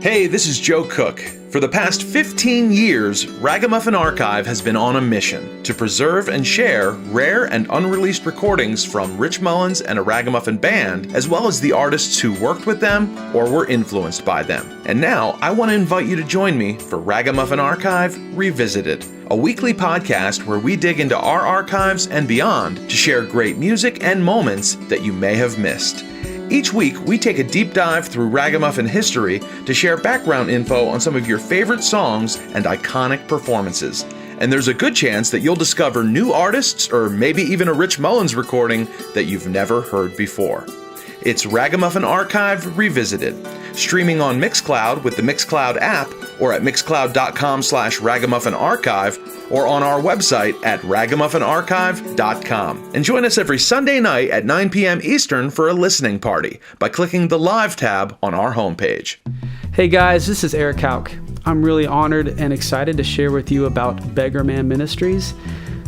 Hey, this is Joe Cook. For the past 15 years, Ragamuffin Archive has been on a mission to preserve and share rare and unreleased recordings from Rich Mullins and a Ragamuffin Band, as well as the artists who worked with them or were influenced by them. And now, I want to invite you to join me for Ragamuffin Archive Revisited, a weekly podcast where we dig into our archives and beyond to share great music and moments that you may have missed. Each week, we take a deep dive through Ragamuffin history to share background info on some of your favorite songs and iconic performances. And there's a good chance that you'll discover new artists or maybe even a Rich Mullins recording that you've never heard before. It's Ragamuffin Archive Revisited, streaming on Mixcloud with the Mixcloud app or at mixcloud.com/ragamuffinarchive or on our website at ragamuffinarchive.com. And join us every Sunday night at 9 p.m. Eastern for a listening party by clicking the Live tab on our homepage. Hey guys, this is Eric Hauck. I'm really honored and excited to share with you about Beggar Man Ministries.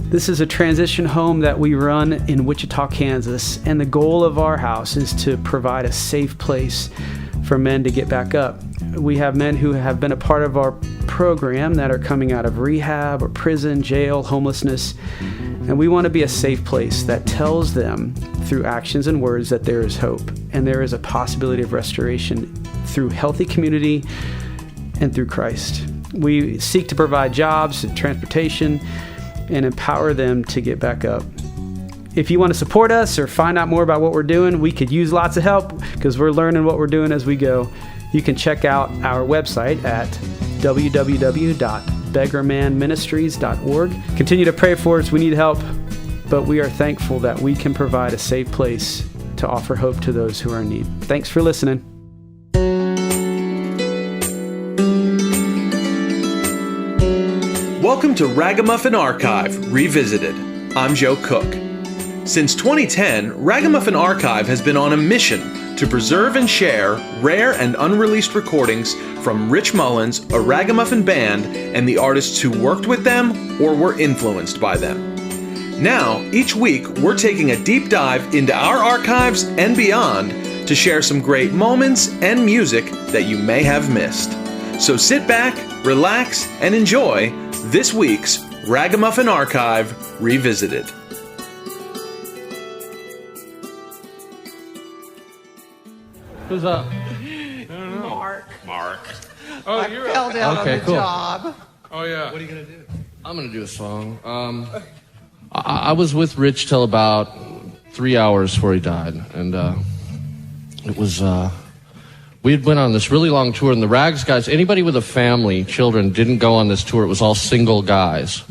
This is a transition home that we run in Wichita, Kansas, and the goal of our house is to provide a safe place for men to get back up. We have men who have been a part of our program that are coming out of rehab or prison, jail, homelessness, and we want to be a safe place that tells them through actions and words that there is hope and there is a possibility of restoration through healthy community and through Christ. We seek to provide jobs and transportation and empower them to get back up. If you want to support us or find out more about what we're doing, we could use lots of help because we're learning what we're doing as we go. You can check out our website at www.beggarmanministries.org. Continue to pray for us. We need help, but we are thankful that we can provide a safe place to offer hope to those who are in need. Thanks for listening. Welcome to Ragamuffin Archive Revisited. I'm Joe Cook. Since 2010, Ragamuffin Archive has been on a mission to preserve and share rare and unreleased recordings from Rich Mullins, a Ragamuffin Band, and the artists who worked with them or were influenced by them. Now, each week, we're taking a deep dive into our archives and beyond to share some great moments and music that you may have missed. So sit back, relax, and enjoy this week's Ragamuffin Archive Revisited. Who's up? Mark. Oh, I fell down on the job. Oh, yeah. What are you going to do? I'm going to do a song. I was with Rich till about 3 hours before he died. And it was, we had went on this really long tour. And the Rags guys, anybody with a family, children, didn't go on this tour. It was all single guys.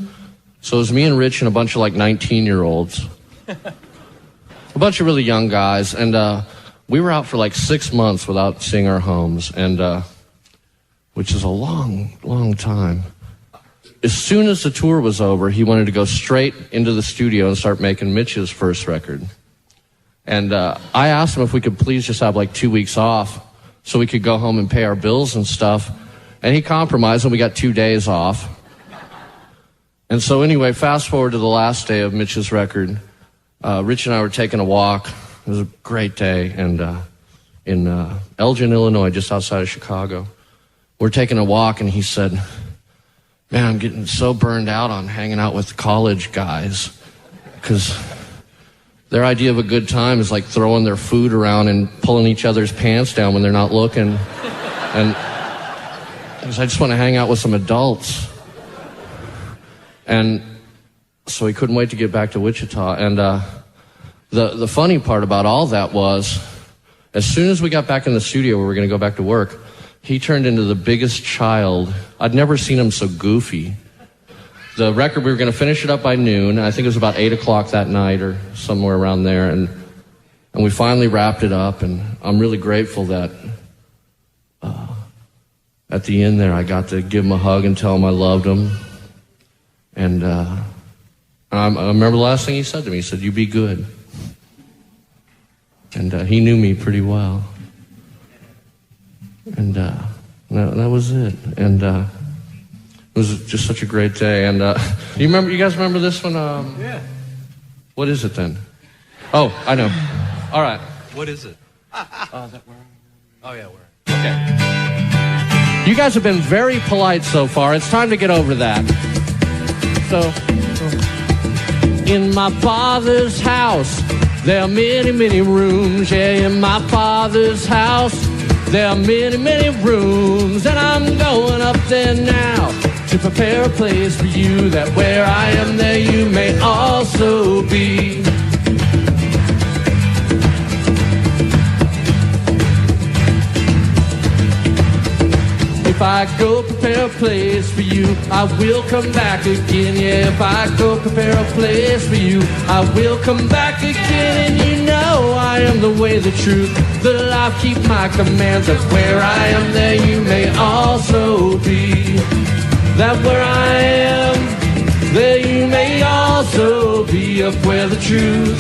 So it was me and Rich and a bunch of like 19-year-olds. A bunch of really young guys. And we were out for like 6 months without seeing our homes. And which is a long, long time. As soon as the tour was over, he wanted to go straight into the studio and start making Mitch's first record. And I asked him if we could please just have like 2 weeks off so we could go home and pay our bills and stuff. And he compromised and we got 2 days off. And so anyway, fast forward to the last day of Mitch's record. Rich and I were taking a walk. It was a great day. And in Elgin, Illinois, just outside of Chicago. We're taking a walk and he said, man, I'm getting so burned out on hanging out with college guys because their idea of a good time is like throwing their food around and pulling each other's pants down when they're not looking. And I just want to hang out with some adults. And so he couldn't wait to get back to Wichita. And the funny part about all that was, as soon as we got back in the studio where we were going to go back to work, he turned into the biggest child. I'd never seen him so goofy. The record, we were going to finish it up by noon. I think it was about 8 o'clock that night or somewhere around there. And we finally wrapped it up. And I'm really grateful that at the end there, I got to give him a hug and tell him I loved him. And I remember the last thing he said to me. He said, "You be good." And he knew me pretty well. And that was it. And it was just such a great day. And you guys remember this one? Yeah. What is it then? Oh, I know. All right. What is it? Oh yeah, where? Okay. You guys have been very polite so far. It's time to get over that. So, in my Father's house, there are many, many rooms. Yeah, in my Father's house, there are many, many rooms. And I'm going up there now to prepare a place for you, that where I am, there you may also be. If I go prepare a place for you, I will come back again. Yeah, if I go prepare a place for you, I will come back again. And you know I am the way, the truth, the life. Keep my commands. That where I am, there you may also be. That where I am, there you may also be. Up where the truth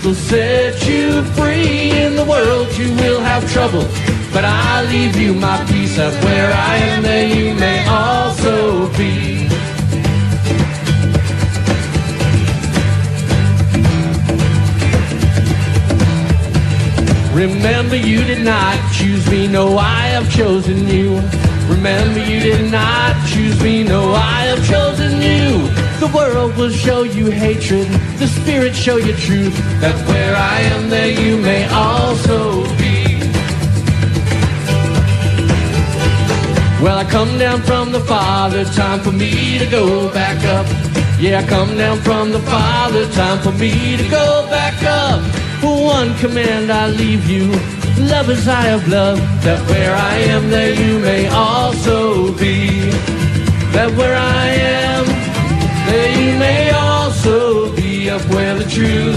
will set you free. In the world you will have trouble, but I leave you my peace. That where I am, there you may also be. Remember, you did not choose me, no, I have chosen you. Remember, you did not choose me, no, I have chosen you. The world will show you hatred, the spirit show you truth. That where I am, there you may also be. Well, I come down from the Father, time for me to go back up. Yeah, I come down from the Father, time for me to go back up. For one command I leave you, love as I have loved. That where I am, there you may also be. That where I am, there you may also be. Up where the truth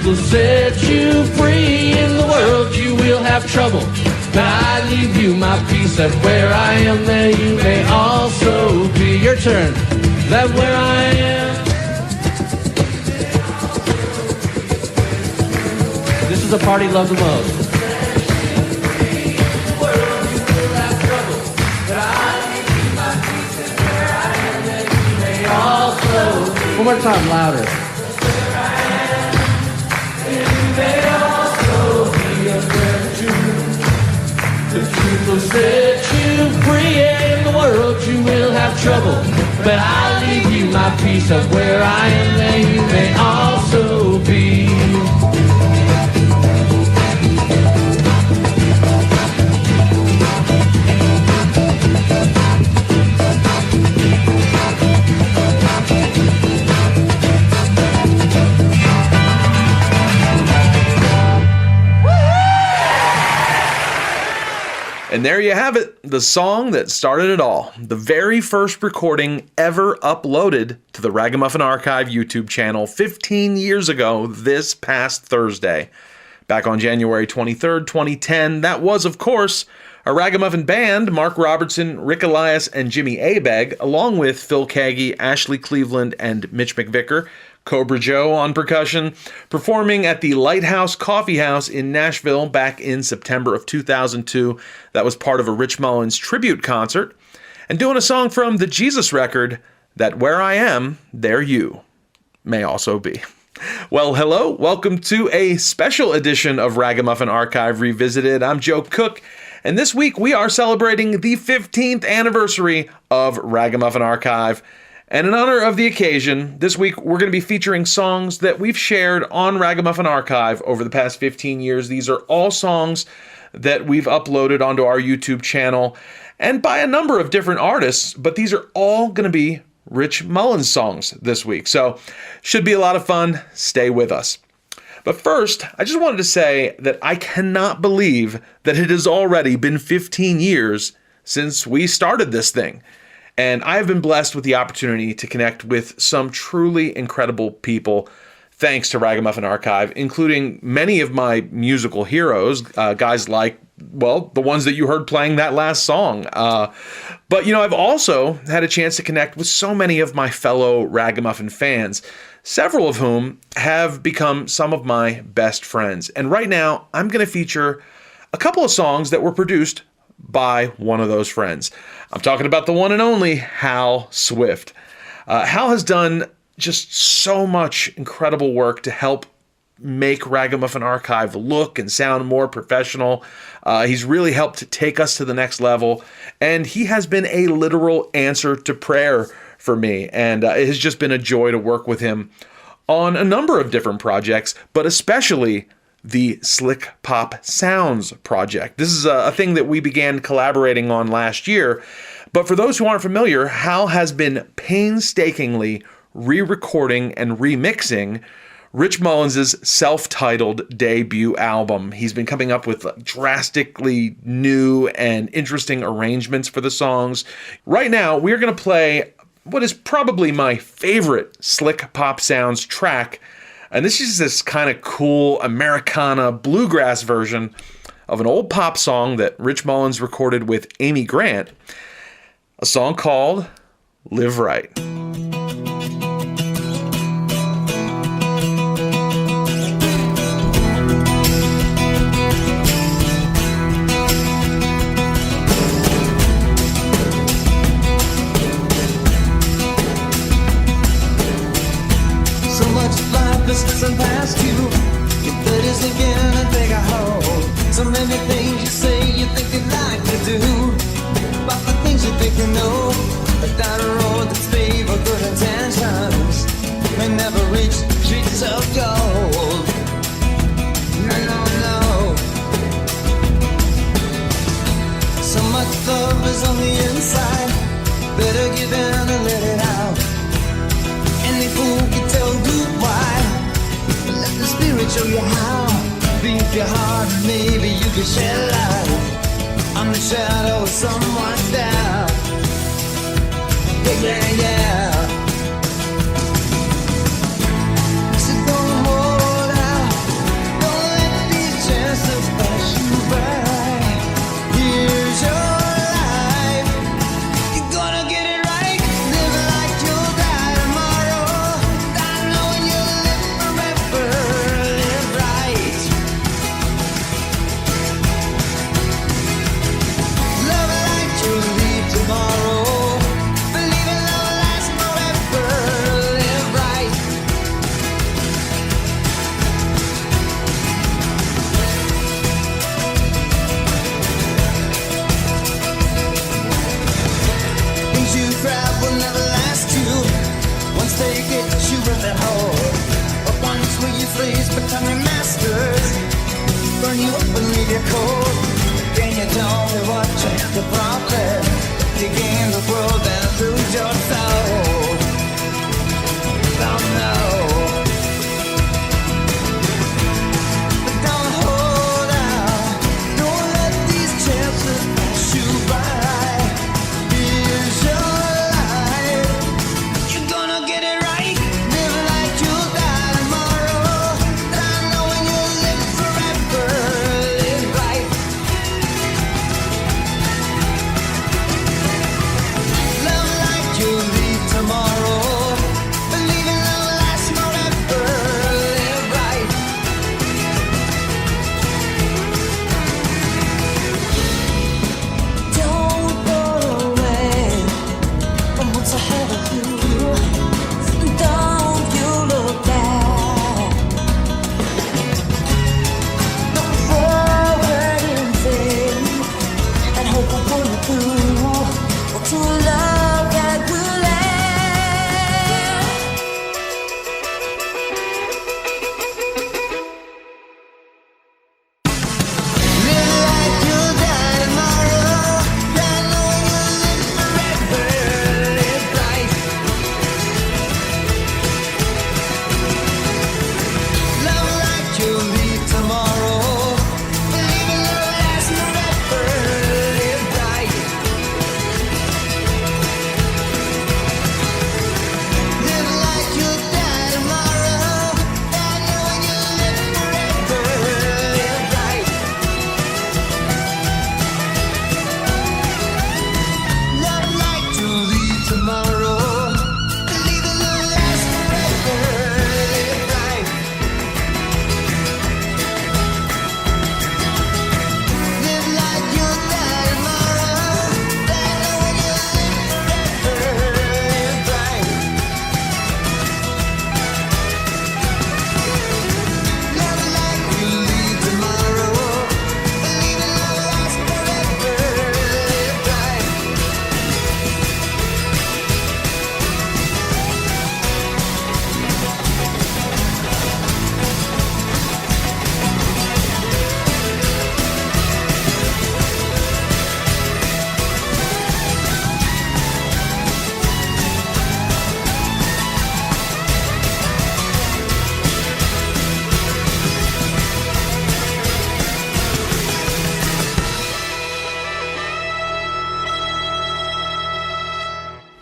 will set you free. In the world you will have trouble, but I leave you my peace. That where I am, there you may also be. Your turn. That where I am. This is the part he loved the most. One more time, louder. The truth will set you free. In the world you will have trouble, but I leave you my peace. Of where I am, there you may also be. And there you have it, the song that started it all. The very first recording ever uploaded to the Ragamuffin Archive YouTube channel 15 years ago this past Thursday. Back on January 23rd, 2010, that was, of course, a Ragamuffin Band, Mark Robertson, Rick Elias, and Jimmy Abegg, along with Phil Kagi, Ashley Cleveland, and Mitch McVicker, Cobra Joe on percussion, performing at the Lighthouse Coffee House in Nashville back in September of 2002. That was part of a Rich Mullins tribute concert. And doing a song from the Jesus record, That Where I Am, There You May Also Be. Well, hello, welcome to a special edition of Ragamuffin Archive Revisited. I'm Joe Cook, and this week we are celebrating the 15th anniversary of Ragamuffin Archive. And in honor of the occasion, this week we're going to be featuring songs that we've shared on Ragamuffin Archive over the past 15 years. These are all songs that we've uploaded onto our YouTube channel, and by a number of different artists, but these are all going to be Rich Mullins songs this week. So, should be a lot of fun. Stay with us. But first, I just wanted to say that I cannot believe that it has already been 15 years since we started this thing. And I have been blessed with the opportunity to connect with some truly incredible people thanks to Ragamuffin Archive, including many of my musical heroes, guys like, well, the ones that you heard playing that last song. But, you know, I've also had a chance to connect with so many of my fellow Ragamuffin fans, several of whom have become some of my best friends. And right now, I'm going to feature a couple of songs that were produced by one of those friends. I'm talking about the one and only Hal Swift. Hal has done just so much incredible work to help make Ragamuffin Archive look and sound more professional. He's really helped to take us to the next level, and he has been a literal answer to prayer for me, and it has just been a joy to work with him on a number of different projects, but especially the Slick Pop Sounds project. This is a thing that we began collaborating on last year, but for those who aren't familiar, Hal has been painstakingly re-recording and remixing Rich Mullins' self-titled debut album. He's been coming up with drastically new and interesting arrangements for the songs. Right now, we're going to play what is probably my favorite Slick Pop Sounds track, and this is this kind of cool Americana bluegrass version of an old pop song that Rich Mullins recorded with Amy Grant, a song called Live Right. Listen past you, your blood is again and take a hold. So many things you say you think you'd like to do, but the things you think you know, but down a road that's paved for good intentions may never reach streets of gold. No, no, no. So much love is on the inside, better give in and let it out. Any fool can tell you why. Let the spirit show you how. Beat your heart, maybe you can shed light on the shadow of someone's doubt. Yeah, yeah, yeah. So don't hold out, don't let these chances pass you by. Here's your life, you're gonna get it right. Live like you'll die tomorrow. I know you'll live forever. Live right. Love like you'll leave tomorrow. Believe in love lasts forever. Live right. Things you grab will never last you. Once they get you in the hole, but once where you freeze, becoming masters, burn you up and leave you cold. Then you tell me what the problem. You gain the world and lose your soul. Oh no. But don't hold out. Don't let these chances pass you by. Here's your life. You're gonna get it right. Live like you'll die tomorrow. I know when you'll live forever. Live right.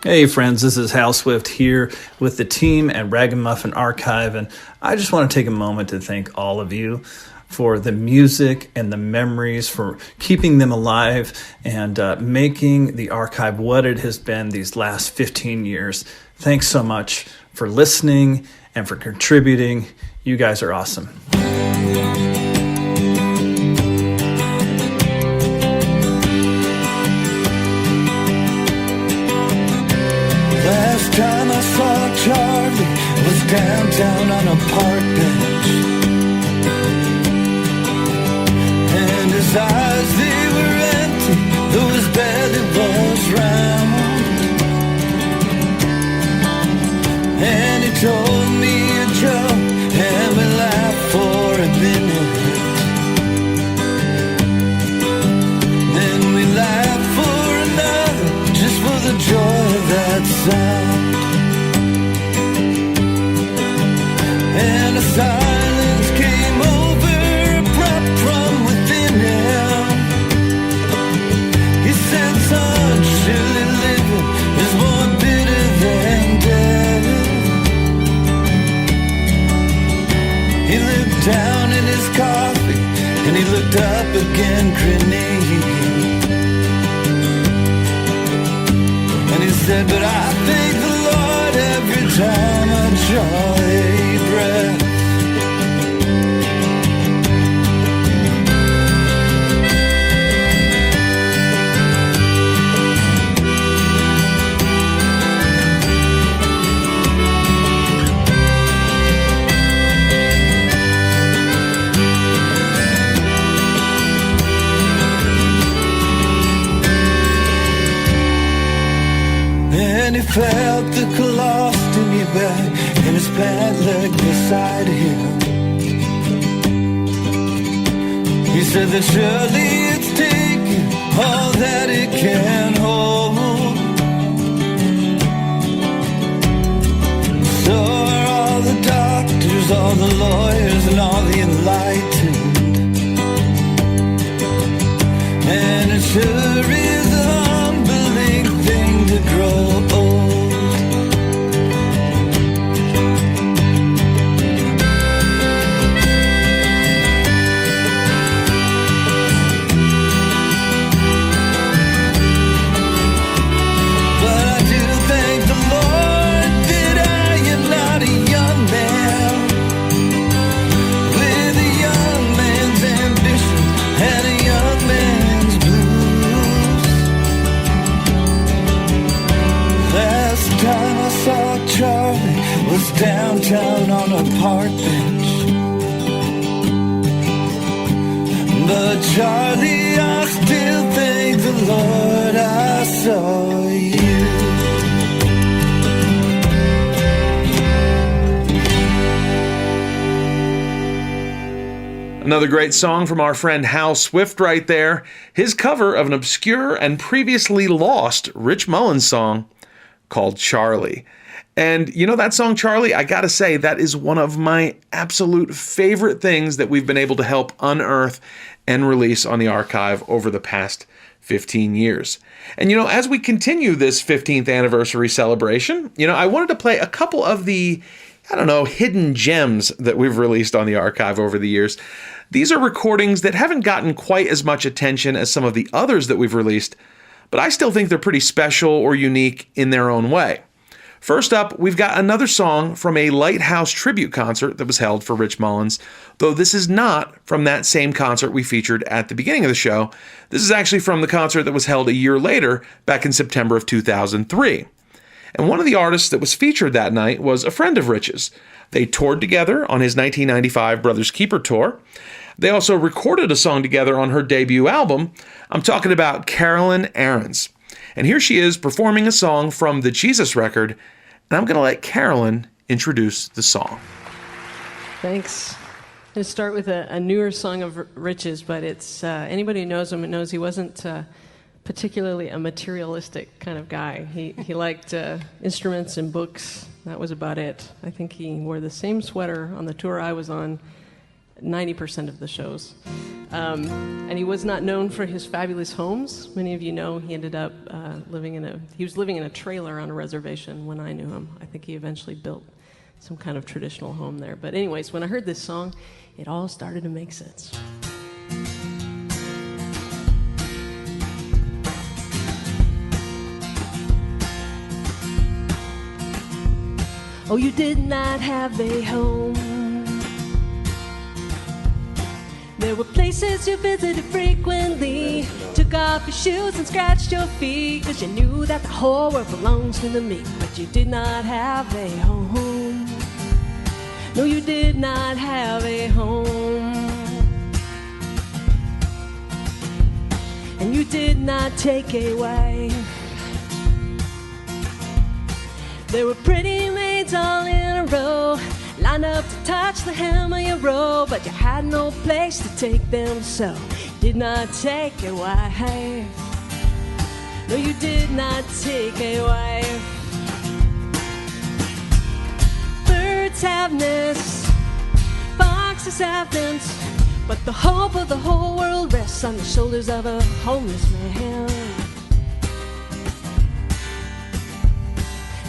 Hey friends, this is Hal Swift here with the team at Ragamuffin Archive, and I just want to take a moment to thank all of you for the music and the memories, for keeping them alive and making the archive what it has been these last 15 years. Thanks so much for listening and for contributing. You guys are awesome. Last time I saw Charlie was downtown on a park bench, and his eyes, they were empty, though his belly was round. And he told me a joke, and we laughed for a minute. Then we laughed for another, just for the joy of that sound. And a silence came over, abrupt from within him. He said, son, surely living is more bitter than death. He looked down at his coffee, and he looked up again, grinning. And he said, but I thank the Lord every time I draw a breath. And he felt the colostomy bag in his pant leg beside him. He said that surely it's taken all that it can hold. So are all the doctors, all the lawyers, and all the enlightened. And it sure is a humbling thing to grow old. But I do thank the Lord that I am not a young man, with a young man's ambition and a young man's blues. Last time I saw Charlie was downtown on a park bench. But Charlie, I still thank the Lord I saw you. Another great song from our friend Hal Swift right there. His cover of an obscure and previously lost Rich Mullins song called Charlie. And you know that song, Charlie? I gotta say, that is one of my absolute favorite things that we've been able to help unearth and release on the archive over the past 15 years. And as we continue this 15th anniversary celebration, I wanted to play a couple of the, hidden gems that we've released on the archive over the years. These are recordings that haven't gotten quite as much attention as some of the others that we've released, but I still think they're pretty special or unique in their own way. First up, we've got another song from a Lighthouse tribute concert that was held for Rich Mullins, though this is not from that same concert we featured at the beginning of the show. This is actually from the concert that was held a year later, back in September of 2003. And one of the artists that was featured that night was a friend of Rich's. They toured together on his 1995 Brothers Keeper tour. They also recorded a song together on her debut album. I'm talking about Carolyn Arends. And here she is performing a song from the Jesus record, and I'm going to let Carolyn introduce the song. Thanks. I'm going to start with a newer song of Rich's, but it's anybody who knows him knows he wasn't particularly a materialistic kind of guy. He liked instruments and books. That was about it. I think he wore the same sweater on the tour I was on 90% of the shows. And he was not known for his fabulous homes. Many of you know he ended up he was living in a trailer on a reservation when I knew him. I think he eventually built some kind of traditional home there. But anyways, when I heard this song, it all started to make sense. Oh, you did not have a home. There were places you visited frequently. Took off your shoes and scratched your feet, 'cause you knew that the whole world belongs to me. But you did not have a home. No, you did not have a home. And you did not take a wife. There were pretty maids all in a row, lined up to touch the hem of your robe, but you had no place to take them, so did not take a wife. No, you did not take a wife. Birds have nests, foxes have dens, but the hope of the whole world rests on the shoulders of a homeless man.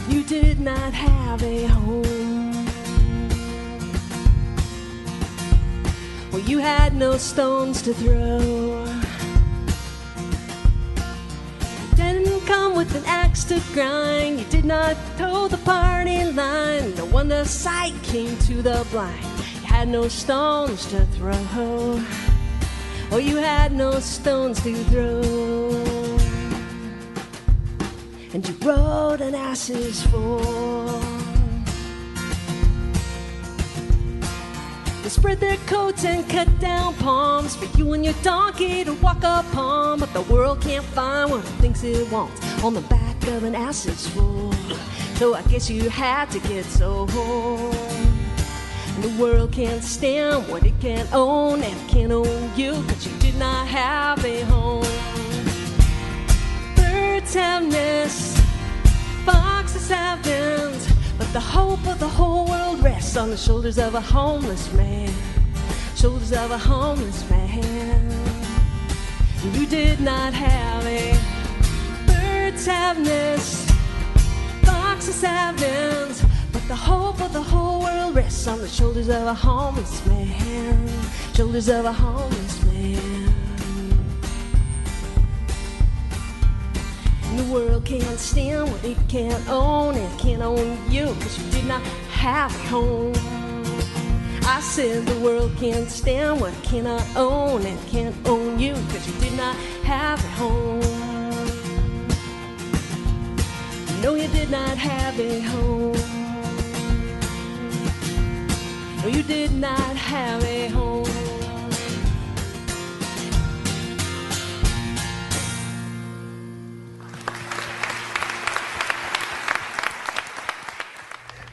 You did not have a home. Well, you had no stones to throw. You didn't come with an axe to grind. You did not toe the party line. No wonder sight came to the blind. You had no stones to throw. Oh, you had no stones to throw. And you rode an ass's foal. They spread their coats and cut down palms for you and your donkey to walk upon, but the world can't find what it thinks it wants on the back of an ass's foal. So I guess you had to get sold. And the world can't stand what it can't own, and it can't own you, 'cause you did not have a home. Birds have nests, foxes have dens, but the hope of the whole world rests on the shoulders of a homeless man. Shoulders of a homeless man. You did not have a. Birds have nests, foxes have dens, but the hope of the whole world rests on the shoulders of a homeless man. Shoulders of a homeless man. The world can't stand what it can't own, and it can't own you, 'cause you did not have a home. I said the world can't stand what it cannot own, and it can't own you, 'cause you did not have a home. No, you did not have a home. No, you did not have a home.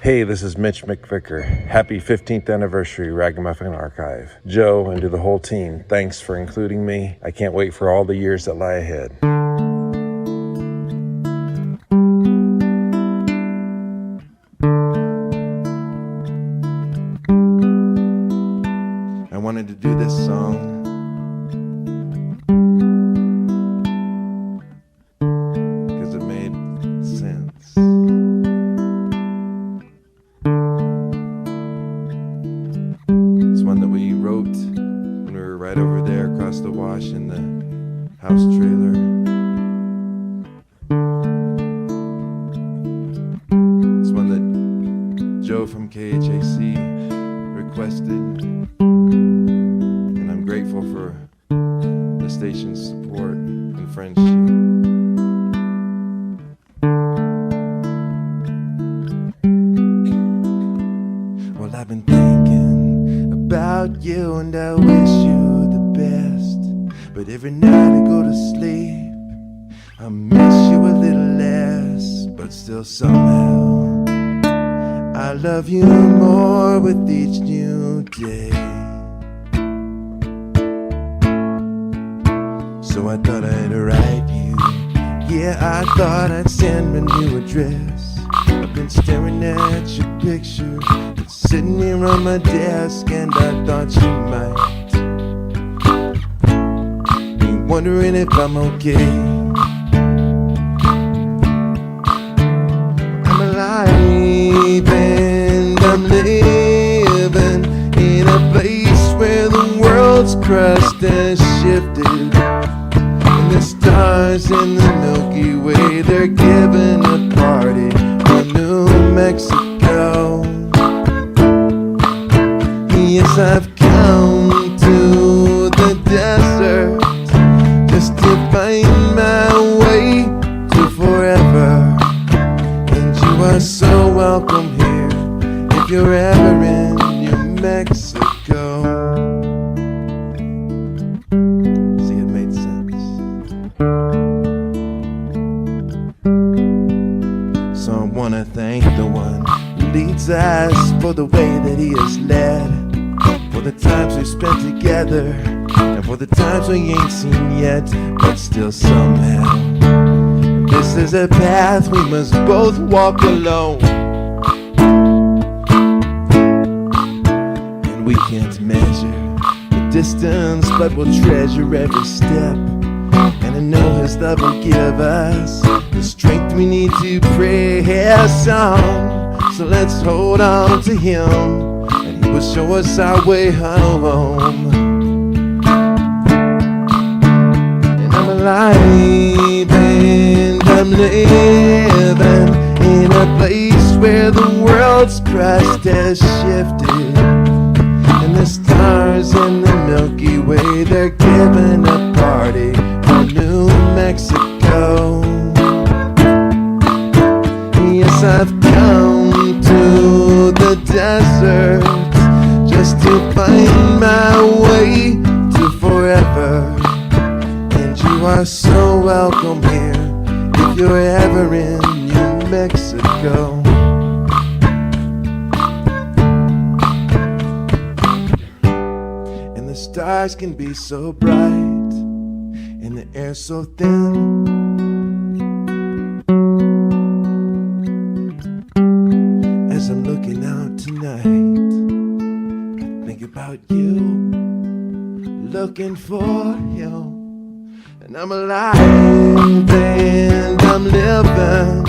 Hey, this is Mitch McVicker. Happy 15th anniversary, Ragamuffin Archive. Joe, and to the whole team, thanks for including me. I can't wait for all the years that lie ahead. I wanted to do this song because it made sense. Over there across the wash in the house trailer. It's one that Joe from KHAC requested, and I'm grateful for the station's support and friendship. Well, I've been thinking about you, and I wish you best, but every night I go to sleep, I miss you a little less, but still somehow I love you more with each new day. So I thought I'd write you, yeah, I thought I'd send a new address, I've been staring at your picture. It's sitting here on my desk, and I thought you might be wondering if I'm okay. I'm alive and I'm living in a place where the world's crust has shifted, and the stars in the Milky Way, they're giving a party in New Mexico. Yes, I've come to the desert just to find my way to forever, and you are so welcome here if you're ever in New Mexico. See, it made sense. So I wanna thank the one who leads us for the way that he has led, for the times we've spent together, and for the times we ain't seen yet, but still somehow this is a path we must both walk alone. And we can't measure the distance, but we'll treasure every step, and I know his love will give us the strength we need to press on. So let's hold on to him, and he will show us our way home. And I'm alive and I'm living in a place where the world's crust has shifted, and the stars in the Milky Way, they're giving a party for New Mexico. Yes, I've come to the desert just to find my way to forever, and you are so welcome here if you're ever in New Mexico. And the stars can be so bright and the air so thin, as I'm looking out tonight, I think about you, looking for you. And I'm alive and I'm living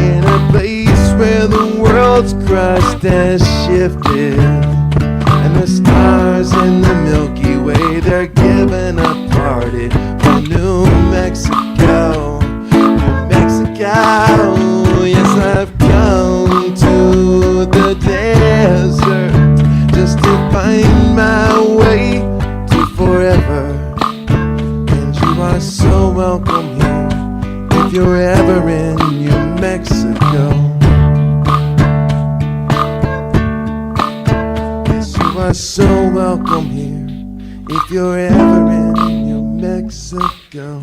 in a place where the world's crust has shifted, and the stars in the Milky Way, they're giving a party for New Mexico. New Mexico, yes, I've come to the desert just to find my way to forever, and you are so welcome here if you're ever in New Mexico. Yes, you are so welcome here if you're ever in New Mexico.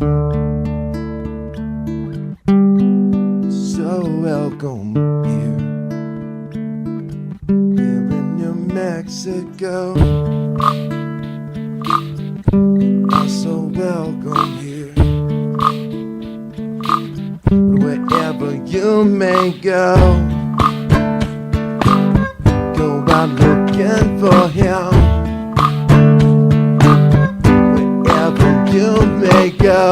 So welcome here in New Mexico. You're so welcome here, wherever you may go. Go out looking for him, wherever you may go.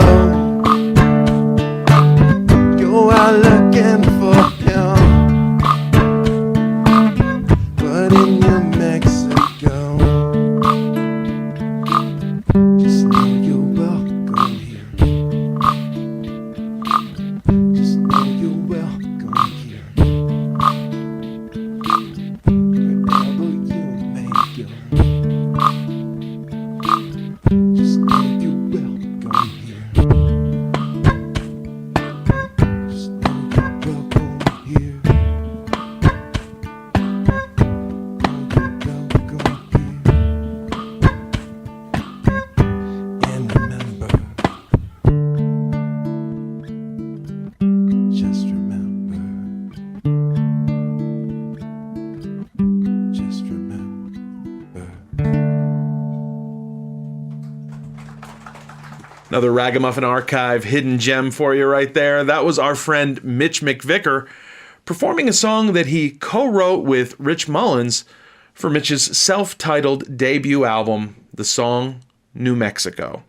Go out looking for him, but in New Mexico, just know you're welcome here. Just know you're welcome here, wherever you may go. Just know you're welcome here. Just know you're welcome here. And remember, just remember, just remember. Another Ragamuffin Archive hidden gem for you right there. That was our friend Mitch McVicker performing a song that he co-wrote with Rich Mullins for Mitch's self-titled debut album, the song New Mexico.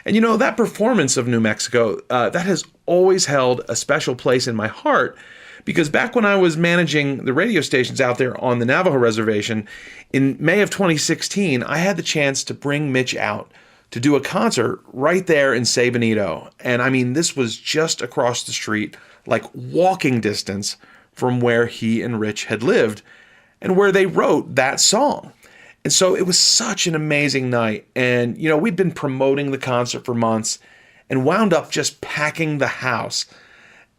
And that performance of New Mexico, that has always held a special place in my heart, because back when I was managing the radio stations out there on the Navajo Reservation, in May of 2016, I had the chance to bring Mitch out to do a concert right there in San Benito. And I mean, this was just across the street, like walking distance from where he and Rich had lived and where they wrote that song. And so it was such an amazing night. And, we'd been promoting the concert for months and wound up just packing the house.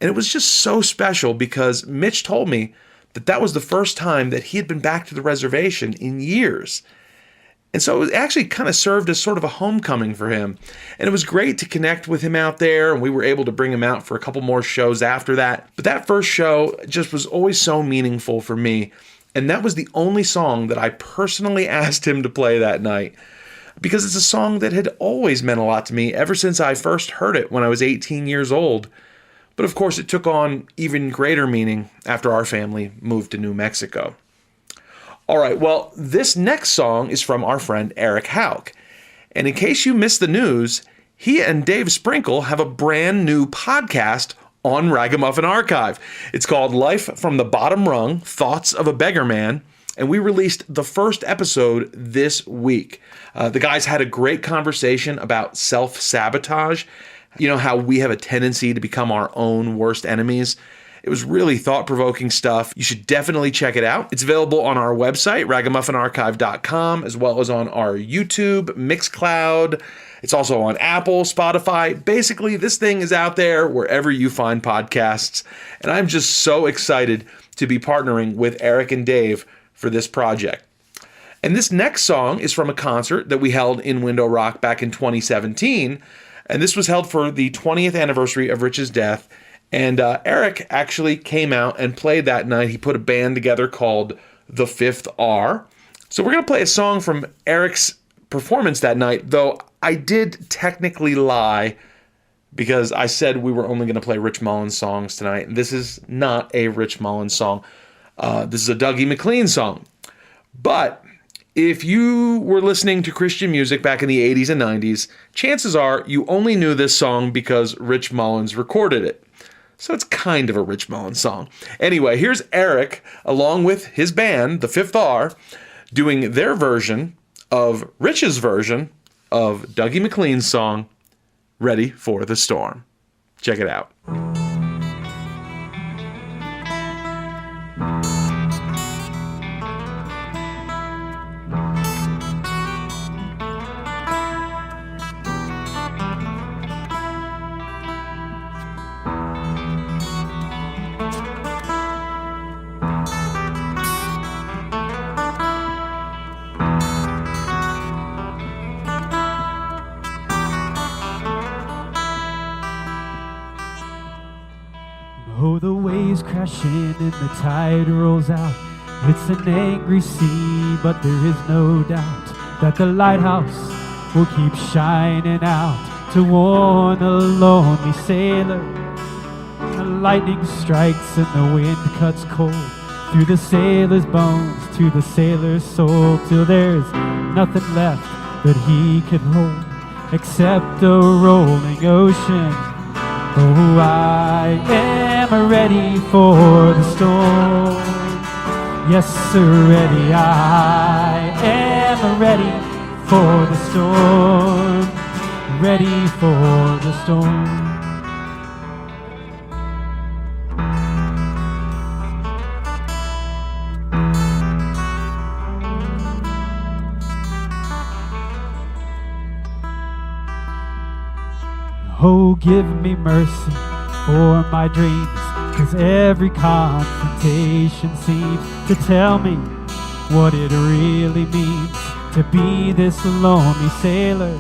And it was just so special because Mitch told me that that was the first time that he had been back to the reservation in years. And so it actually kind of served as sort of a homecoming for him. And it was great to connect with him out there, and we were able to bring him out for a couple more shows after that. But that first show just was always so meaningful for me. And that was the only song that I personally asked him to play that night, because it's a song that had always meant a lot to me ever since I first heard it when I was 18 years old. But of course, it took on even greater meaning after our family moved to New Mexico. All right, well, this next song is from our friend Eric Hauck. And in case you missed the news, he and Dave Sprinkle have a brand new podcast on Ragamuffin Archive. It's called Life from the Bottom Rung, Thoughts of a Beggar Man, and we released the first episode this week. The guys had a great conversation about self-sabotage, how we have a tendency to become our own worst enemies. It was really thought-provoking stuff. You should definitely check it out. It's available on our website, ragamuffinarchive.com, as well as on our YouTube, Mixcloud. It's also on Apple, Spotify. Basically, this thing is out there wherever you find podcasts. And I'm just so excited to be partnering with Eric and Dave for this project. And this next song is from a concert that we held in Window Rock back in 2017. And this was held for the 20th anniversary of Rich's death. And Eric actually came out and played that night. He put a band together called The Fifth R. So we're going to play a song from Eric's performance that night, though I did technically lie because I said we were only going to play Rich Mullins songs tonight. This is not a Rich Mullins song. This is a Dougie MacLean song. But if you were listening to Christian music back in the 80s and 90s, chances are you only knew this song because Rich Mullins recorded it. So it's kind of a Rich Mullins song. Anyway, here's Eric, along with his band, The Fifth R, doing their version of Rich's version of Dougie MacLean's song, Ready for the Storm. Check it out. Oh, the waves crash in and the tide rolls out. It's an angry sea, but there is no doubt that the lighthouse will keep shining out to warn a lonely sailor. The lightning strikes and the wind cuts cold through the sailor's bones to the sailor's soul, till there's nothing left that he can hold except a rolling ocean. Oh, I am ready for the storm. Yes, sir, ready. I am ready for the storm. Ready for the storm. Oh, give me mercy for my dreams, 'cause every confrontation seems to tell me what it really means to be this lonely sailor.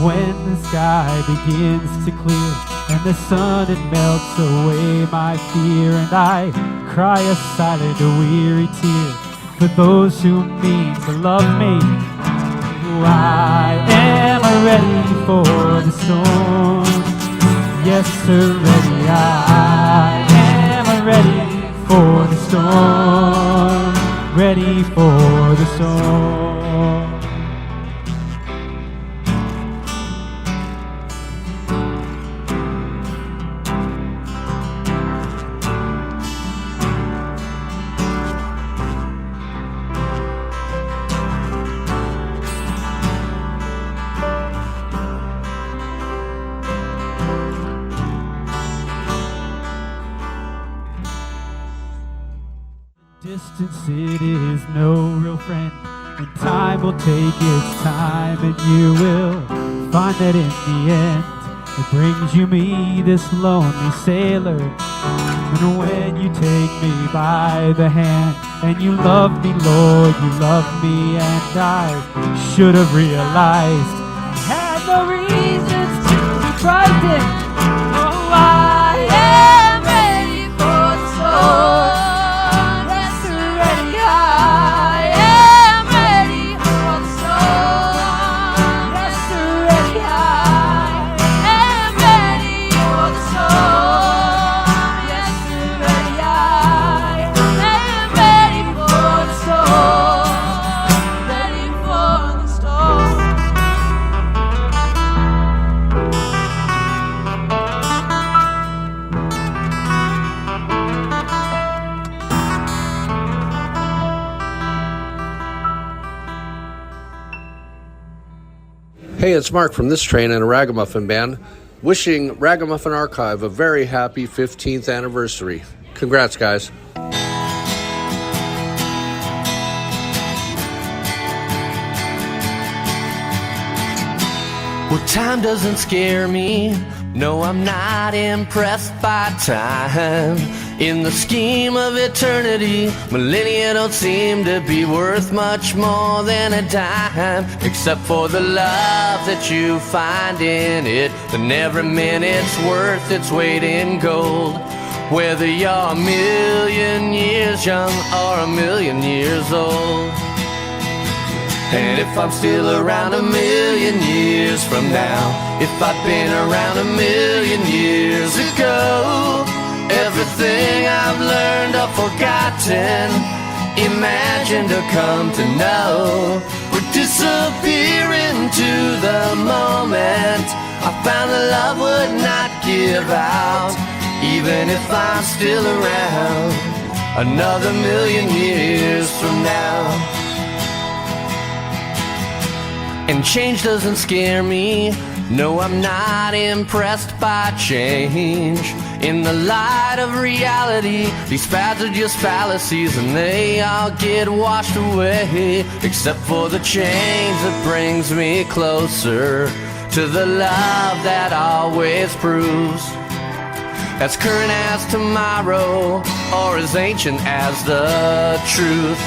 When the sky begins to clear and the sun, it melts away my fear, and I cry a silent, weary tear for those who mean to love me. I am ready for the storm. Yes, sir, ready. I am ready ready for the storm. Distance, it is no real friend, and time will take its time, and you will find that in the end it brings you me, this lonely sailor. And when you take me by the hand and you love me, Lord, you love me, and I should have realized I had no reasons to be frightened. Oh, I am ready for the storm. Hey, it's Mark from this Train and Ragamuffin Band, wishing Ragamuffin Archive a very happy 15th anniversary. Congrats, guys. Well, time doesn't scare me. No, I'm not impressed by time. In the scheme of eternity, millennia don't seem to be worth much more than a dime, except for the love that you find in it. Then every minute's worth its weight in gold, whether you're a million years young or a million years old. And if I'm still around a million years from now, if I've been around a million years ago, everything I've learned or forgotten, imagined or come to know, would disappear into the moment. I found that love would not give out, even if I'm still around another million years from now. And change doesn't scare me. No, I'm not impressed by change. In the light of reality, these fads are just fallacies, and they all get washed away, except for the change that brings me closer to the love that always proves as current as tomorrow, or as ancient as the truth.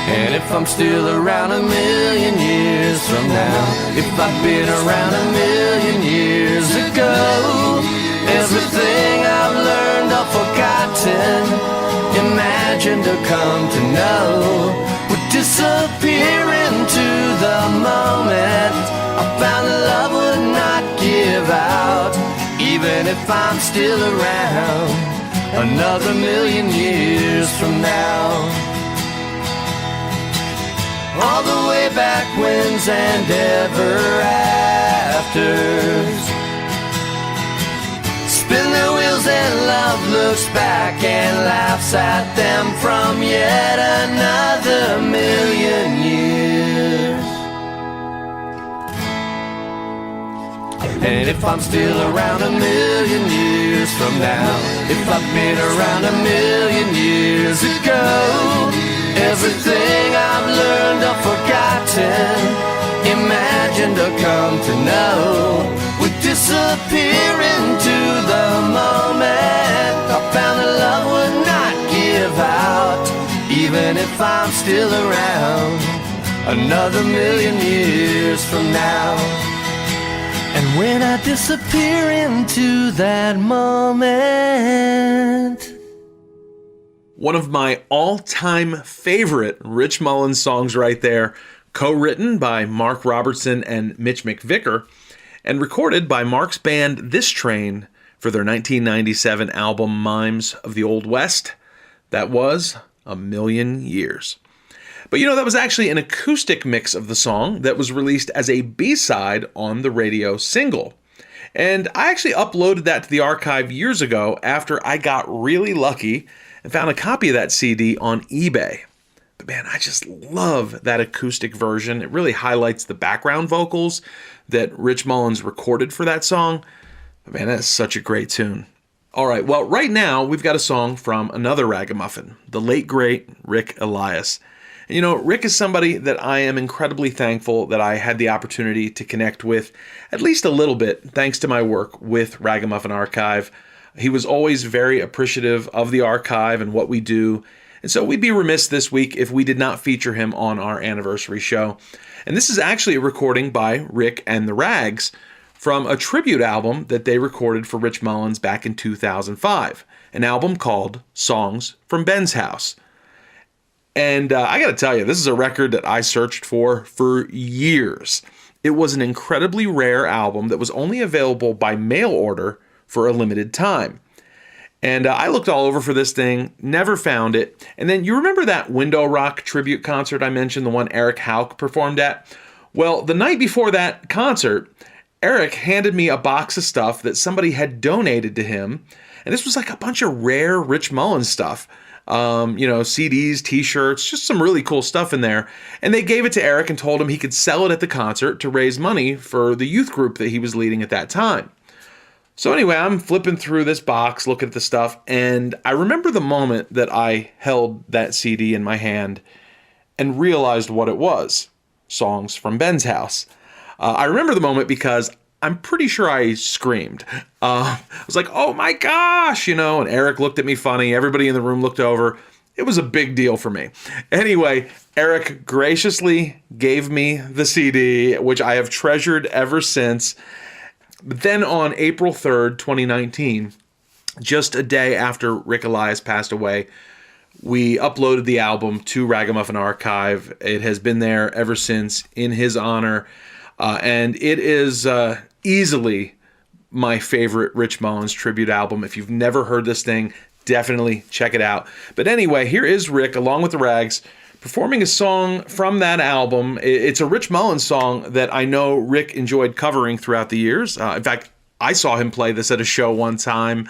And if I'm still around a million years from now, if I've been around a million years ago, everything I've learned or forgotten, imagined or come to know, would disappear into the moment. I found that love would not give out, even if I'm still around another million years from now. All the way back whens and ever afters, spin their wheels and love looks back and laughs at them from yet another million years. And if I'm still around a million years from now, if I've been around a million years ago, everything I've learned or forgotten, imagined or come to know, would disappear into the moment. I found that love would not give out, even if I'm still around another million years from now. And when I disappear into that moment. One of my all-time favorite Rich Mullins songs right there, co-written by Mark Robertson and Mitch McVicker, and recorded by Mark's band This Train for their 1997 album Mimes of the Old West. That was A Million Years. But that was actually an acoustic mix of the song that was released as a B-side on the radio single. And I actually uploaded that to the archive years ago after I got really lucky and found a copy of that CD on eBay. But man, I just love that acoustic version. It really highlights the background vocals that Rich Mullins recorded for that song. But man, that's such a great tune. All right, well, right now we've got a song from another Ragamuffin, the late great Rick Elias. And Rick is somebody that I am incredibly thankful that I had the opportunity to connect with at least a little bit, thanks to my work with Ragamuffin Archive. He was always very appreciative of the archive and what we do. And so we'd be remiss this week if we did not feature him on our anniversary show. And this is actually a recording by Rick and the Rags from a tribute album that they recorded for Rich Mullins back in 2005, an album called Songs from Ben's House. And I got to tell you, this is a record that I searched for years. It was an incredibly rare album that was only available by mail order for a limited time. And I looked all over for this thing, never found it. And then you remember that Window Rock tribute concert I mentioned, the one Eric Hauck performed at? Well, the night before that concert, Eric handed me a box of stuff that somebody had donated to him. And this was like a bunch of rare Rich Mullins stuff. CDs, t-shirts, just some really cool stuff in there. And they gave it to Eric and told him he could sell it at the concert to raise money for the youth group that he was leading at that time. So anyway, I'm flipping through this box, looking at the stuff, and I remember the moment that I held that CD in my hand and realized what it was. Songs from Ben's House. I remember the moment because I'm pretty sure I screamed. I was like, oh my gosh, and Eric looked at me funny. Everybody in the room looked over. It was a big deal for me. Anyway, Eric graciously gave me the CD, which I have treasured ever since. But then on April 3rd, 2019, just a day after Rick Elias passed away, we uploaded the album to Ragamuffin Archive. It has been there ever since in his honor. And it is easily my favorite Rich Mullins tribute album. If you've never heard this thing, definitely check it out. But anyway, here is Rick, along with the Rags, performing a song from that album. It's a Rich Mullins song that I know Rick enjoyed covering throughout the years. In fact, I saw him play this at a show one time.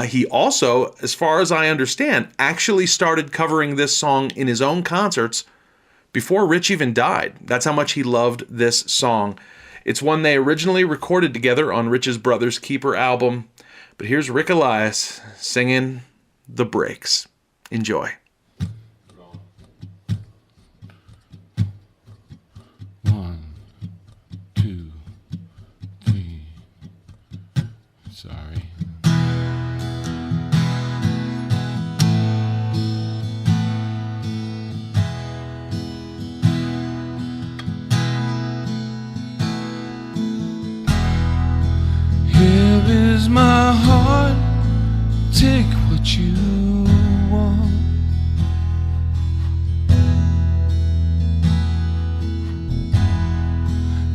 He also, as far as I understand, actually started covering this song in his own concerts before Rich even died. That's how much he loved this song. It's one they originally recorded together on Rich's Brothers Keeper album. But here's Rick Elias singing The Breaks. Enjoy. 1, 2, 3. Sorry. Here is my heart, take what you want.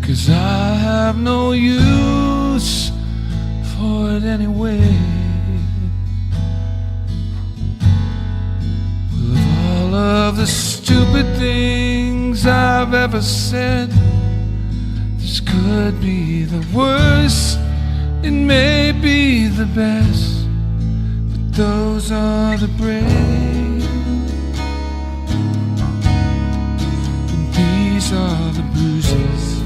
Cause I have no use for it anyway. Well, of all of the stupid things I've ever said, this could be the worst, it may be the best, but those are the breaks, and these are the bruises.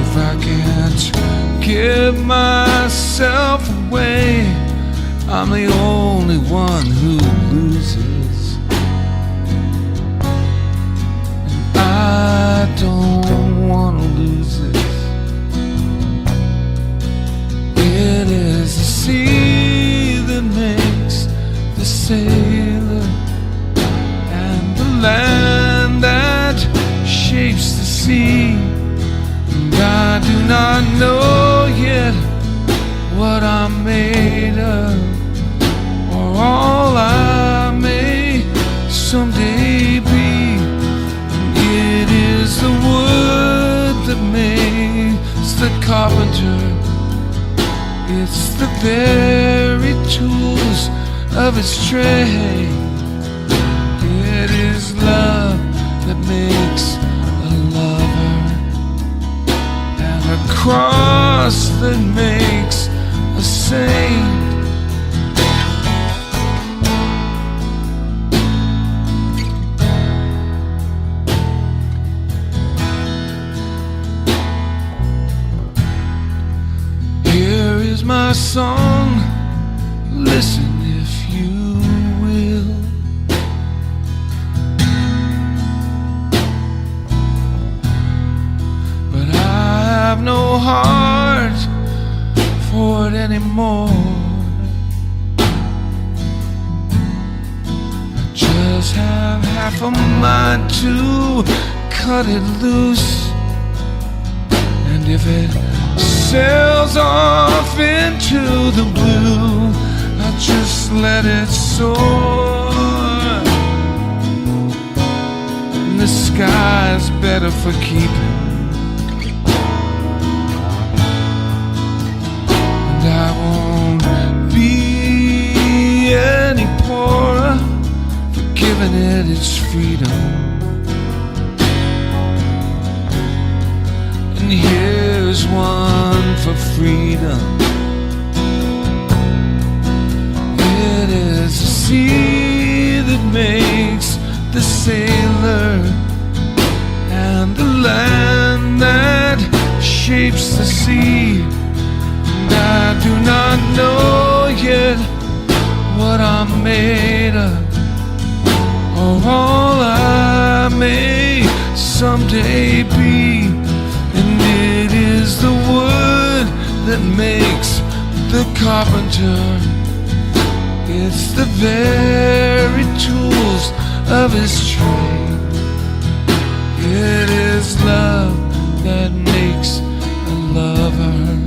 If I can't give myself away, I'm the only one who loses. And I don't want to lose this. It is the sea that makes the sailor, and the land that shapes the sea. And I do not know yet what I'm made of, or all I may someday be. It is the wood that makes the carpenter. It's the very tools of its train. It is love that makes a lover, and a cross that makes a saint. Here is my song, listen if you will. But I have no heart for it anymore. I just have half a mind to cut it loose, and if it sails off into the blue, I just let it soar. And the sky's better for keeping, and I won't be any poorer for giving it its freedom. And here's one for freedom. It is the sea that makes the sailor, and the land that shapes the sea. And I do not know yet what I'm made of, or all I may someday be. And it is the wood that makes the carpenter. It's the very tools of his trade. It is love that makes a lover,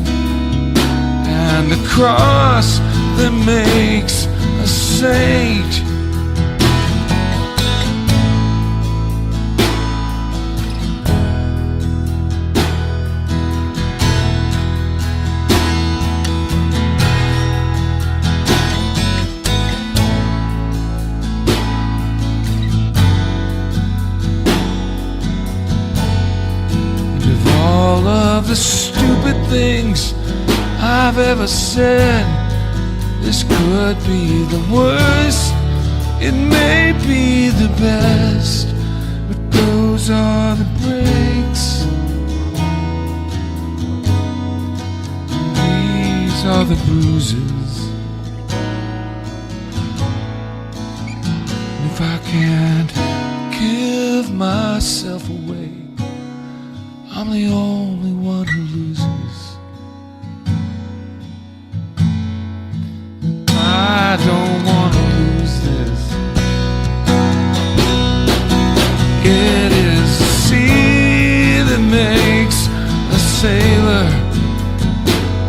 and the cross that makes a saint. Of the stupid things I've ever said, this could be the worst, it may be the best, but those are the breaks, these are the bruises. And if I can't give myself away, I'm the only one who loses. I don't want to lose this. It is the sea that makes a sailor,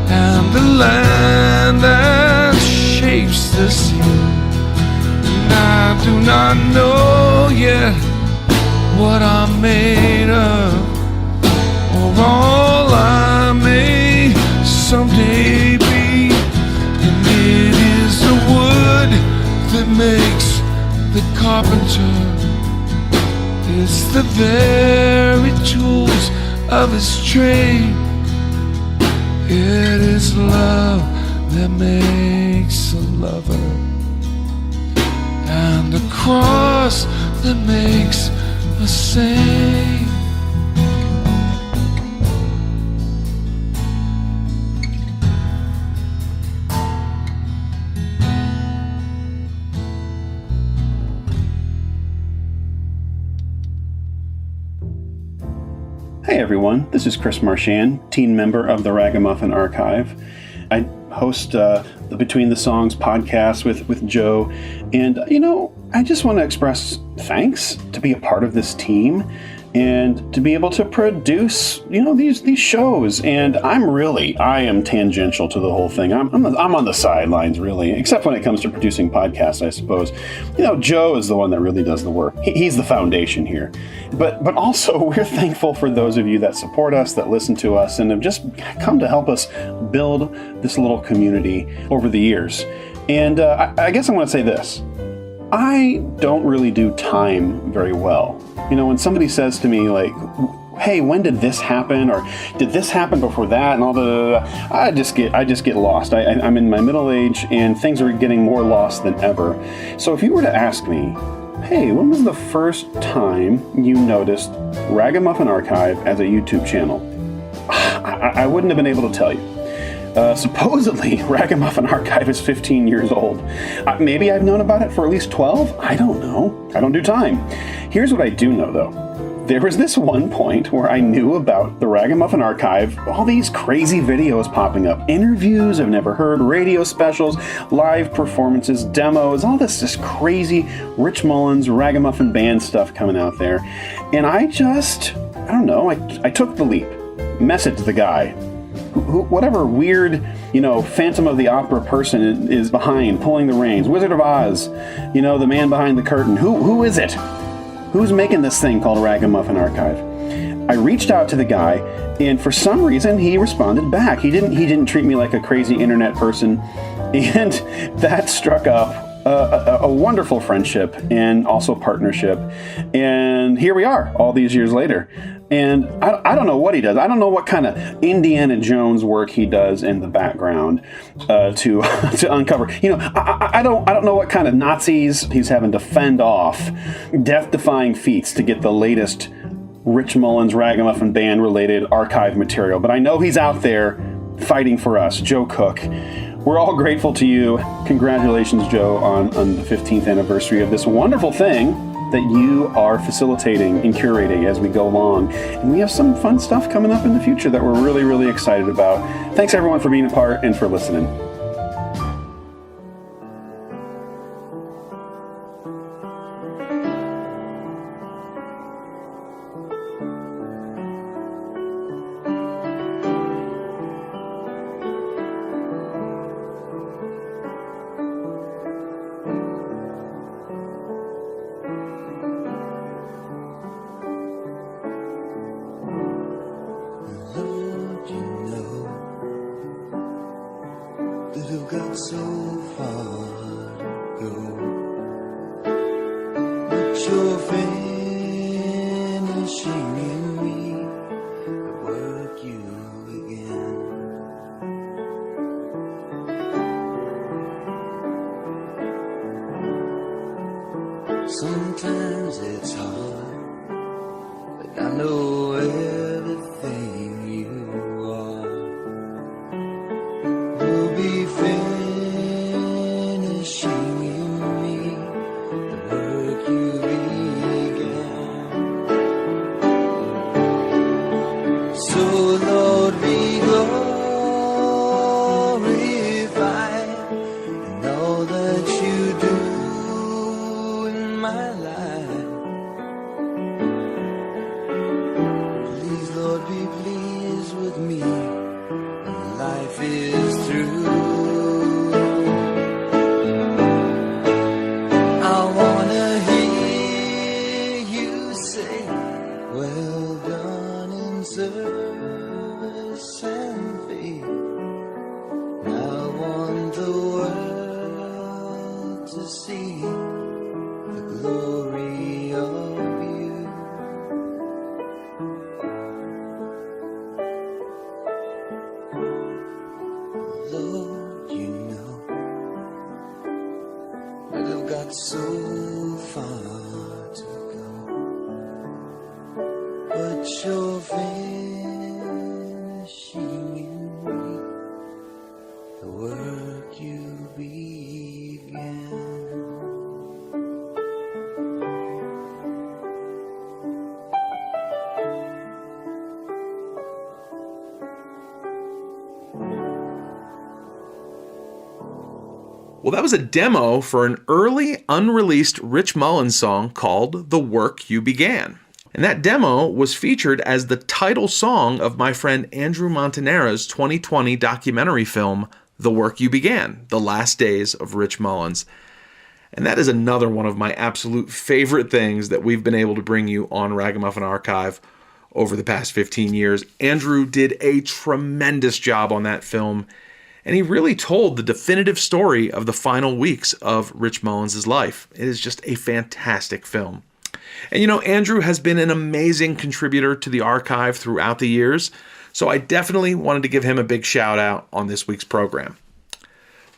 and the land that shapes the sea. And I do not know yet what I'm made of, or all I may someday be. And it is the wood that makes the carpenter. It's the very tools of his trade. It is love that makes a lover, and the cross that makes a saint. Hey everyone, this is Chris Marchand, teen member of the Ragamuffin Archive. I host the Between the Songs podcast with Joe, and I just want to express thanks to be a part of this team and to be able to produce, these shows. And I am tangential to the whole thing. I'm on the sidelines, really, except when it comes to producing podcasts, I suppose. Joe is the one that really does the work. He's the foundation here. But also, we're thankful for those of you that support us, that listen to us, and have just come to help us build this little community over the years. And I guess I want to say this. I don't really do time very well. You know, when somebody says to me, like, hey, when did this happen? Or did this happen before that? And all the, I just get lost. I'm in my middle age and things are getting more lost than ever. So if you were to ask me, hey, when was the first time you noticed Ragamuffin Archive as a YouTube channel? I wouldn't have been able to tell you. Supposedly, Ragamuffin Archive is 15 years old. Maybe I've known about it for at least 12? I don't know. I don't do time. Here's what I do know, though. There was this one point where I knew about the Ragamuffin Archive, all these crazy videos popping up, interviews I've never heard, radio specials, live performances, demos, all this just crazy Rich Mullins, Ragamuffin Band stuff coming out there. And I don't know, I took the leap, messaged the guy, whatever weird, Phantom of the Opera person is behind, pulling the reins, Wizard of Oz, the man behind the curtain. Who is it? Who's making this thing called Ragamuffin Archive? I reached out to the guy, and for some reason, he responded back. He didn't treat me like a crazy internet person, and that struck up a wonderful friendship and also partnership. And here we are, all these years later. And I don't know what he does. I don't know what kind of Indiana Jones work he does in the background to uncover. I don't know what kind of Nazis he's having to fend off, death-defying feats to get the latest Rich Mullins Ragamuffin Band related archive material. But I know he's out there fighting for us. Joe Cook, we're all grateful to you. Congratulations, Joe, on the 15th anniversary of this wonderful thing that you are facilitating and curating as we go along. And we have some fun stuff coming up in the future that we're really, really excited about. Thanks everyone for being a part and for listening. You've got so far to go, but you're finishing in me the work you began. Sometimes it's hard, but I know everything you are will be finishing in me the work you began. So Lord, be glorified in all that you do in my life. Please, Lord, be pleased with me when life is through. I wanna hear you say, well done in service and faith. I want the world to see the glory of you. Lord, you know that I've got so far to go, but you're finishing in me the work you began. Well, that was a demo for an early, unreleased Rich Mullins song called The Work You Began. And that demo was featured as the title song of my friend Andrew Montanera's 2020 documentary film, The Work You Began, The Last Days of Rich Mullins. And that is another one of my absolute favorite things that we've been able to bring you on Ragamuffin Archive over the past 15 years. Andrew did a tremendous job on that film. and he really told the definitive story of the final weeks of Rich Mullins' life. It is just a fantastic film. And you know, Andrew has been an amazing contributor to the archive throughout the years, so I definitely wanted to give him a big shout out on this week's program.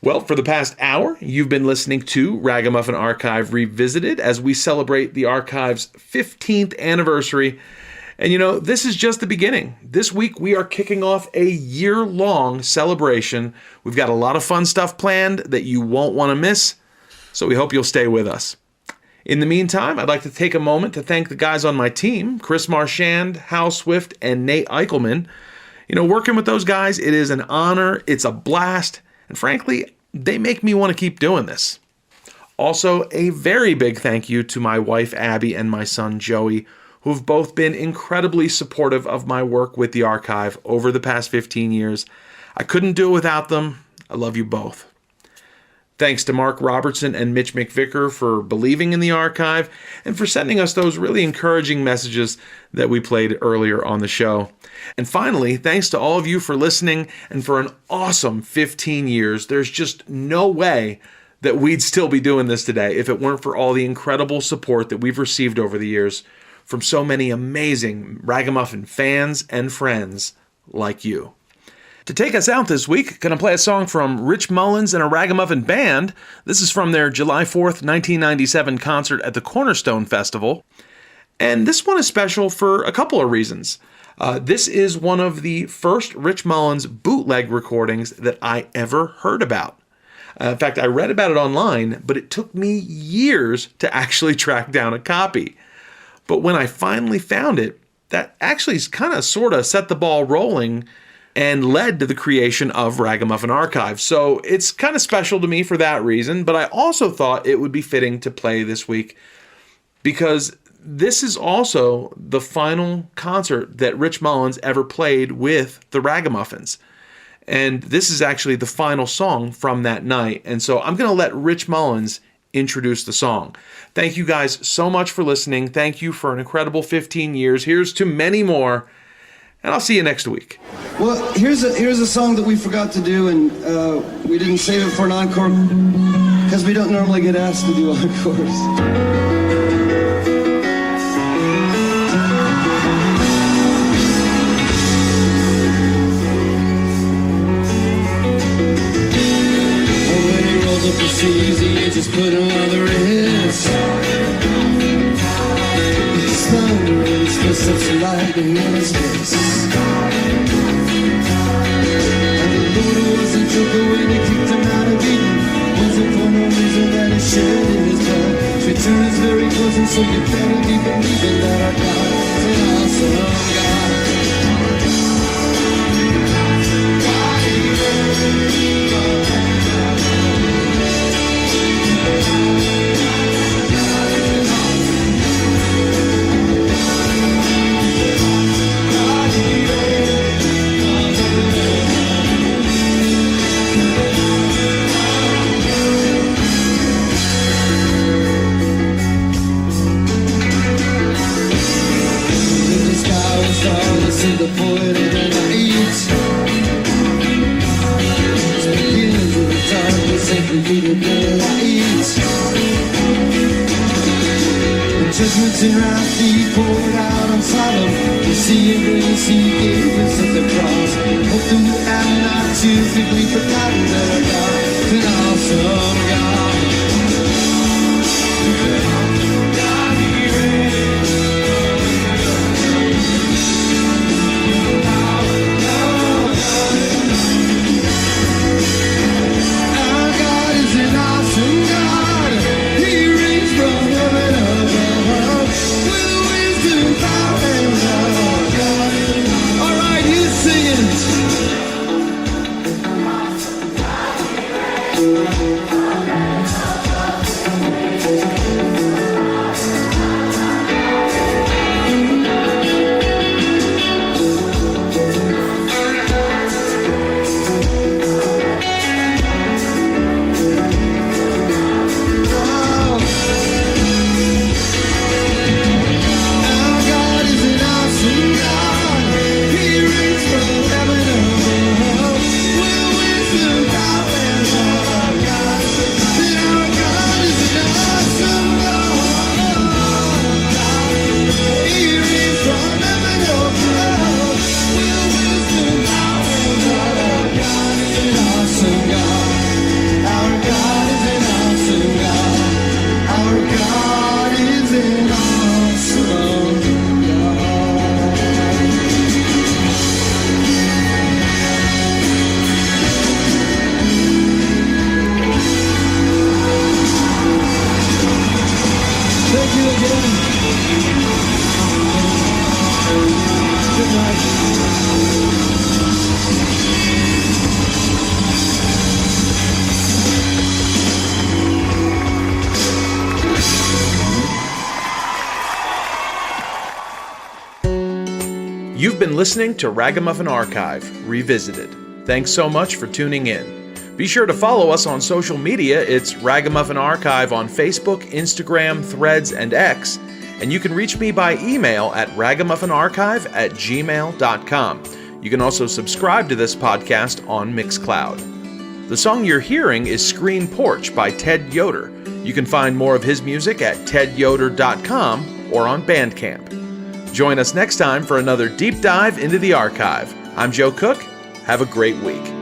Well, for the past hour, you've been listening to Ragamuffin Archive Revisited as we celebrate the archive's 15th anniversary. And you know, this is just the beginning. This week, we are kicking off a year-long celebration. We've got a lot of fun stuff planned that you won't want to miss, so we hope you'll stay with us. In the meantime, I'd like to take a moment to thank the guys on my team, Chris Marchand, Hal Swift, and Nate Eichelman. You know, working with those guys, it is an honor, it's a blast, and frankly, they make me want to keep doing this. Also, a very big thank you to my wife, Abby, and my son, Joey, who have both been incredibly supportive of my work with the archive over the past 15 years. I couldn't do it without them. I love you both. Thanks to Mark Robertson and Mitch McVicker for believing in the archive and for sending us those really encouraging messages that we played earlier on the show. And finally, thanks to all of you for listening and for an awesome 15 years. There's just no way that we'd still be doing this today if it weren't for all the incredible support that we've received over the years from so many amazing Ragamuffin fans and friends like you. To take us out this week, going to play a song from Rich Mullins and a Ragamuffin Band. This is from their July 4th, 1997 concert at the Cornerstone Festival. And this one is special for a couple of reasons. This is one of the first Rich Mullins bootleg recordings that I ever heard about. In fact, I read about it online, but it took me years to actually track down a copy. But when I finally found it, that actually kind of sort of set the ball rolling and led to the creation of Ragamuffin Archive. So it's kind of special to me for that reason, but I also thought it would be fitting to play this week because this is also the final concert that Rich Mullins ever played with the Ragamuffins. And this is actually the final song from that night. And so I'm going to let Rich Mullins introduce the song. Thank you guys so much for listening. Thank you for an incredible 15 years. Here's to many more. And I'll see you next week. Well, here's a song that we forgot to do, and we didn't save it for an encore because we don't normally get asked to do encores. It's easy, you just put on the wrist. It's thunder and it's just such a lightning in his face. And the Lord wasn't joking when he kicked him out of Eden. Wasn't for no reason that he shed in his blood. Return is very close, and so you better be believing that our God is an awesome God. See the poet of the night. It's beginning to the darkness and created the light. The judgments and wrath he poured out on Sodom. The sea and grace he gave us at the cross. Hope that you have not too quickly forgotten that our God is an awesome God. You've been listening to Ragamuffin Archive Revisited. Thanks so much for tuning in. Be sure to follow us on social media. It's Ragamuffin Archive on Facebook, Instagram, Threads, and X. And you can reach me by email at ragamuffinarchive@gmail.com. You can also subscribe to this podcast on Mixcloud. The song you're hearing is Screen Porch by Ted Yoder. You can find more of his music at tedyoder.com or on Bandcamp. Join us next time for another deep dive into the archive. I'm Joe Cook. Have a great week.